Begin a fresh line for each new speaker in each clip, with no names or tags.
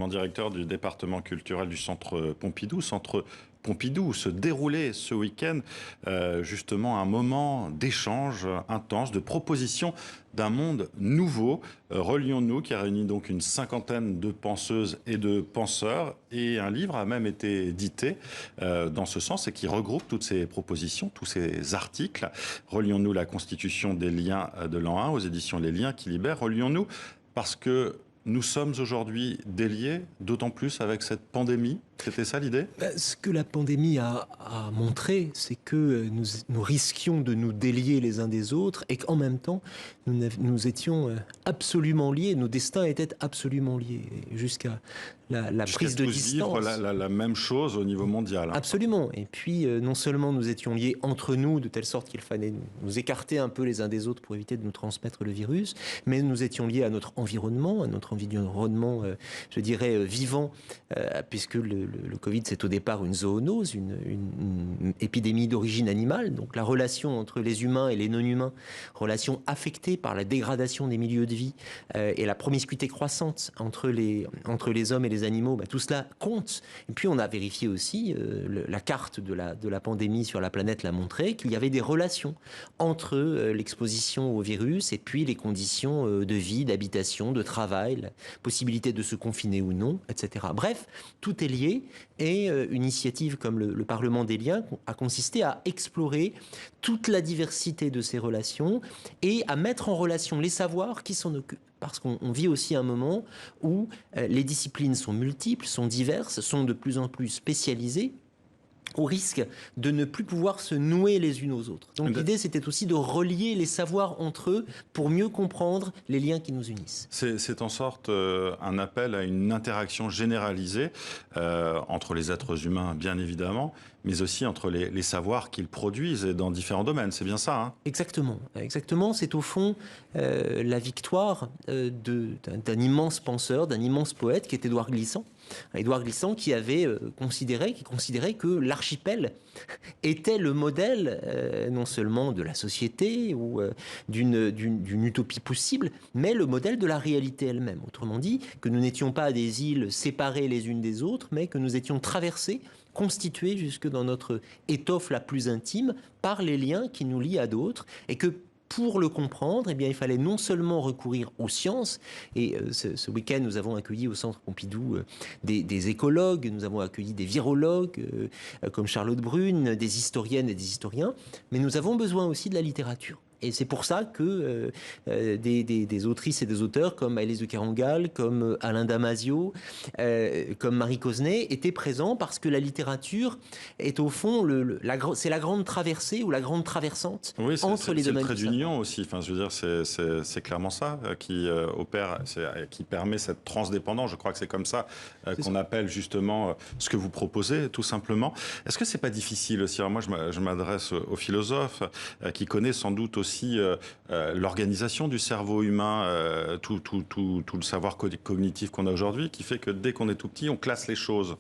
Directeur du département culturel du Centre Pompidou. Centre Pompidou, où se déroulait ce week-end justement un moment d'échange intense, de proposition d'un monde nouveau. Relions-nous, qui a réuni donc une cinquantaine de penseuses et de penseurs. Et un livre a même été édité dans ce sens et qui regroupe toutes ces propositions, tous ces articles. Relions-nous, la constitution des liens de l'an 1 aux éditions Les Liens qui libèrent. Relions-nous parce que nous sommes aujourd'hui déliés, d'autant plus avec cette pandémie. C'était ça l'idée ?
Ce que la pandémie a montré, c'est que nous risquions de nous délier les uns des autres et qu'en même temps, nous étions absolument liés, nos destins étaient absolument liés, jusqu'à la prise de distance.
Vivre la même chose au niveau mondial.
Absolument. Et puis, non seulement nous étions liés entre nous, de telle sorte qu'il fallait nous écarter un peu les uns des autres pour éviter de nous transmettre le virus, mais nous étions liés à notre environnement, je dirais, vivant, puisque le Covid, c'est au départ une zoonose, une épidémie d'origine animale. Donc la relation entre les humains et les non-humains, relation affectée par la dégradation des milieux de vie et la promiscuité croissante entre les hommes et les animaux, tout cela compte. Et puis on a vérifié aussi, la carte de la pandémie sur la planète l'a montré, qu'il y avait des relations entre l'exposition au virus et puis les conditions de vie, d'habitation, de travail, la possibilité de se confiner ou non, etc. Bref, tout est lié. Et une initiative comme le Parlement des liens a consisté à explorer toute la diversité de ces relations et à mettre en relation les savoirs qui s'en occupent. Parce qu'on vit aussi un moment où les disciplines sont multiples, sont diverses, sont de plus en plus spécialisées, au risque de ne plus pouvoir se nouer les unes aux autres. Donc l'idée, c'était aussi de relier les savoirs entre eux pour mieux comprendre les liens qui nous unissent.
C'est en sorte un appel à une interaction généralisée entre les êtres humains, bien évidemment, mais aussi entre les savoirs qu'ils produisent et dans différents domaines. C'est bien ça, hein ?
Exactement. C'est au fond la victoire d'un immense penseur, d'un immense poète qui est Édouard Glissant. Édouard Glissant qui considérait que l'archipel était le modèle non seulement de la société ou d'une utopie possible, mais le modèle de la réalité elle-même. Autrement dit, que nous n'étions pas des îles séparées les unes des autres, mais que nous étions traversés, constitués jusque dans notre étoffe la plus intime par les liens qui nous lient à d'autres, et que pour le comprendre, il fallait non seulement recourir aux sciences, et ce week-end, nous avons accueilli au Centre Pompidou des écologues, nous avons accueilli des virologues, comme Charlotte Brune, des historiennes et des historiens, mais nous avons besoin aussi de la littérature. Et c'est pour ça que des autrices et des auteurs comme Maëlys de Kerangal, comme Alain Damasio, comme Marie Cosnay étaient présents parce que la littérature est au fond c'est la grande traversée ou la grande traversante entre les domaines.
C'est le trait d'union aussi. Enfin, je veux dire, c'est clairement ça qui opère, qui permet cette transdépendance. Je crois que c'est comme ça qu'on appelle justement ce que vous proposez, tout simplement. Est-ce que c'est pas difficile aussi ? Alors moi, je m'adresse aux philosophes qui connaissent sans doute aussi l'organisation du cerveau humain, tout le savoir cognitif qu'on a aujourd'hui, qui fait que dès qu'on est tout petit, on classe les choses.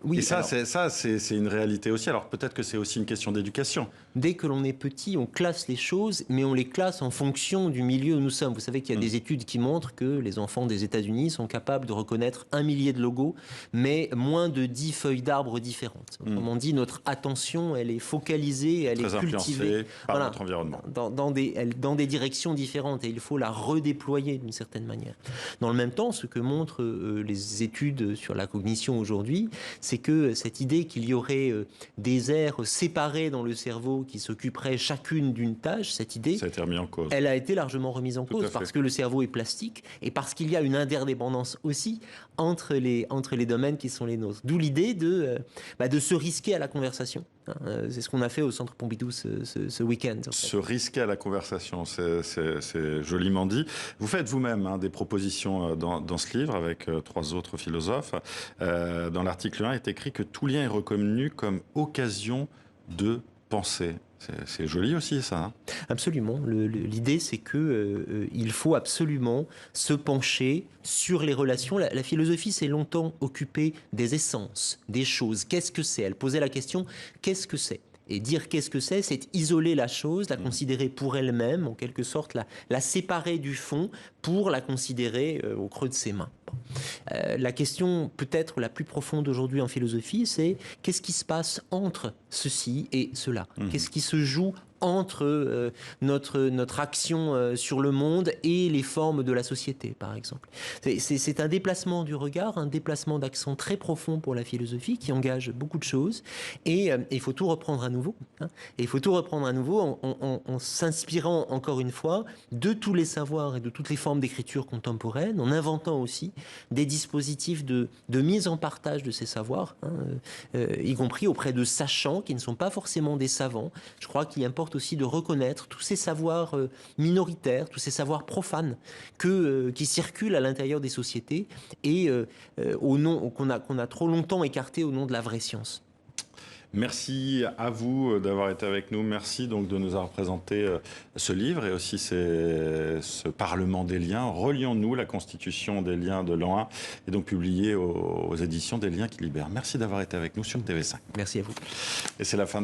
Oui, et c'est une réalité aussi. Alors peut-être que c'est aussi une question d'éducation.
Dès que l'on est petit, on classe les choses, mais on les classe en fonction du milieu où nous sommes. Vous savez qu'il y a des études qui montrent que les enfants des États-Unis sont capables de reconnaître 1 millier de logos, mais moins de 10 feuilles d'arbres différentes. Autrement dit, notre attention, elle est focalisée, elle est cultivée
par notre environnement.
Dans des directions différentes, et il faut la redéployer d'une certaine manière. Dans le même temps, ce que montrent les études sur la cognition aujourd'hui, c'est que cette idée qu'il y aurait des aires séparées dans le cerveau qui s'occuperaient chacune d'une tâche, cette idée,
ça a été remis en cause.
Elle a été largement remise en cause parce que le cerveau est plastique et parce qu'il y a une interdépendance aussi entre les domaines qui sont les nôtres. D'où l'idée de se risquer à la conversation. C'est ce qu'on a fait au Centre Pompidou ce week-end. En fait.
Se risquer à la conversation, c'est joliment dit. Vous faites vous-même des propositions dans ce livre avec 3 autres philosophes. Dans l'article 1 est écrit que tout lien est reconnu comme occasion de penser. C'est joli aussi, ça. Hein ?
Absolument. L'idée, c'est que il faut absolument se pencher sur les relations. La philosophie s'est longtemps occupée des essences, des choses. Qu'est-ce que c'est ? Elle posait la question, qu'est-ce que c'est ? Et dire qu'est-ce que c'est isoler la chose, la considérer pour elle-même, en quelque sorte la séparer du fond pour la considérer au creux de ses mains. La question peut-être la plus profonde aujourd'hui en philosophie, c'est qu'est-ce qui se passe entre ceci et cela ? Qu'est-ce qui se joue entre notre action sur le monde et les formes de la société, par exemple. C'est un déplacement du regard, un déplacement d'accent très profond pour la philosophie qui engage beaucoup de choses. Et il faut tout reprendre à nouveau. Et il faut tout reprendre à nouveau en s'inspirant, encore une fois, de tous les savoirs et de toutes les formes d'écriture contemporaine, en inventant aussi des dispositifs de mise en partage de ces savoirs, y compris auprès de sachants qui ne sont pas forcément des savants. Je crois qu'il importe aussi de reconnaître tous ces savoirs minoritaires, tous ces savoirs profanes qui circulent à l'intérieur des sociétés et qu'on a trop longtemps écartés au nom de la vraie science.
Merci à vous d'avoir été avec nous. Merci donc de nous avoir présenté ce livre et aussi ce Parlement des liens. Relions-nous, la Constitution des liens de l'an 1 est donc publié aux éditions des Liens qui libèrent. Merci d'avoir été avec nous sur TV5.
Merci à vous.
Et c'est la fin de votre